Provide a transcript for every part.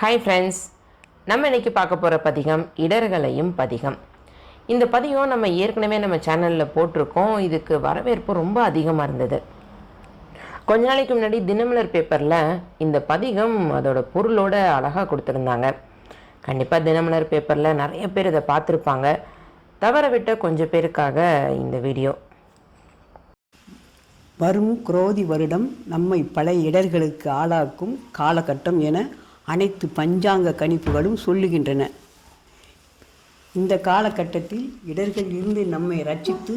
Hi friends, நம்ம இன்றைக்கி பார்க்க போகிற பதிகம் இடர்களையும் பதிகம். இந்த பதிகம் நம்ம ஏற்கனவே நம்ம சேனலில் போட்டிருக்கோம். இதுக்கு வரவேற்பு ரொம்ப அதிகமாக இருந்தது. கொஞ்ச நாளைக்கு முன்னாடி தினமலர் பேப்பரில் இந்த பதிகம் அதோட பொருளோட அழகாக கொடுத்துருந்தாங்க. கண்டிப்பாக தினமலர் பேப்பரில் நிறைய பேர் இதை பார்த்துருப்பாங்க. தவற விட்ட கொஞ்சம் பேருக்காக இந்த வீடியோ. வரும் குரோதி வருடம் நம்மை பல இடர்களுக்கு ஆளாக்கும் காலகட்டம் என அனைத்து பஞ்சாங்க கணிப்புகளும் சொல்லுகின்றன. இந்த காலகட்டத்தில் இடர்கள் இருந்து நம்மை ரட்சித்து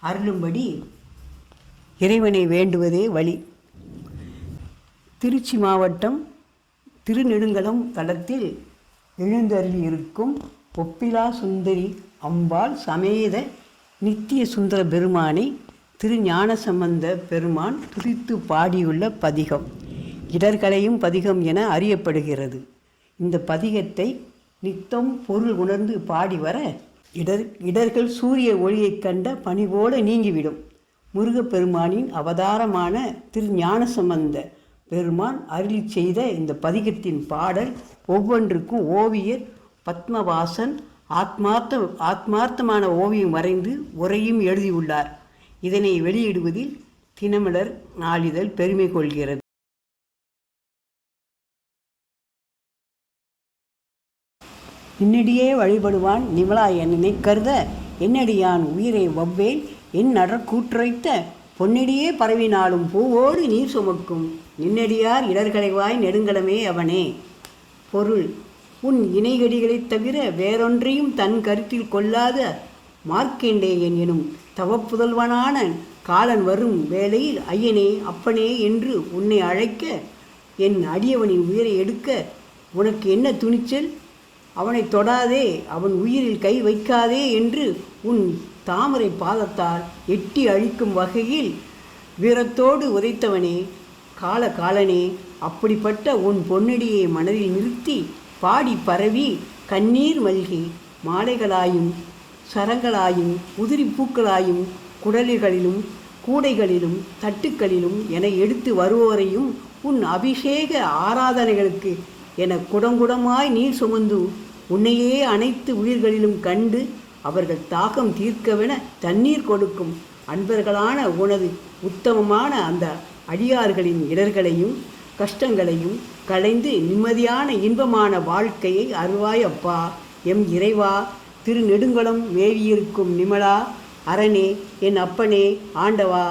அருளும்படி இறைவனை வேண்டுவதே வழி. திருச்சி மாவட்டம் திருநெடுங்கலம் தலத்தில் எழுந்தருளி இருக்கும் ஒப்பிலா சுந்தரி அம்பாள் சமேத நித்திய சுந்தர பெருமானை திருஞானசம்பந்த பெருமான் துதித்து பாடியுள்ள பதிகம் இடர்களையும் பதிகம் என அறியப்படுகிறது. இந்த பதிகத்தை நித்தம் பொருள் உணர்ந்து பாடி வர இடர்கள் சூரிய ஒளியைக் கண்ட பனி போல நீங்கிவிடும். முருகப்பெருமானின் அவதாரமான திருஞானசம்பந்த பெருமான் அருளி செய்த இந்த பதிகத்தின் பாடல் ஒவ்வொன்றுக்கும் ஓவியர் பத்மவாசன் ஆத்மார்த்தமான ஓவியம் வரைந்து உரையும் எழுதியுள்ளார். இதனை வெளியிடுவதில் தினமலர் நாளிதழ் பெருமை கொள்கிறது. நின்னடியே வழிபடுவான் நிமலா என்னை கருத என்னடியான் உயிரை வவ்வேன் என் நடற்கூற்றுரைத்த பொன்னடியே பரவினாலும் பூவோடு நீர் சுமக்கும் நின்னடியார் இடர்களைவாய் நெடுங்கலமே அவனே. பொருள்: உன் இணைகடிகளைத் தவிர வேறொன்றையும் தன் கருத்தில் கொள்ளாத மார்க்கண்டேயன் எனும் தவப்புதல்வனான காலன் வரும் வேளையில் ஐயனே அப்பனே என்று உன்னை அழைக்க என் அடியவனின் உயிரை எடுக்க உனக்கு என்ன துணிச்சல்? அவனை தொடாதே, அவன் உயிரில் கை வைக்காதே என்று உன் தாமரை பாதத்தால் எட்டி அழிக்கும் வகையில் வீரத்தோடு உதைத்தவனே காலனே, அப்படிப்பட்ட உன் பொன்னடியை மனதில் நிறுத்தி பாடி பரவி கண்ணீர் மல்கி மாலைகளாயும் சரங்களாயும் உதிரி பூக்களாயும் குடலிகளிலும் கூடைகளிலும் தட்டுக்களிலும் என எடுத்து வருவோரையும் உன் அபிஷேக ஆராதனைகளுக்கு என குடங்குடமாய் நீர் சுமந்து உன்னையே அனைத்து உயிர்களிலும் கண்டு அவர்கள் தாகம் தீர்க்கவென தண்ணீர் கொடுக்கும் அன்பர்களான உனது உத்தமமான அந்த அடியார்களின் இடர்களையும் கஷ்டங்களையும் களைந்து நிம்மதியான இன்பமான வாழ்க்கையை அருள்வாய் அப்பா. எம் இறைவா, திருநெடுங்கலம் மேவியிருக்கும் நிமலா அரணே, என் அப்பனே, ஆண்டவா,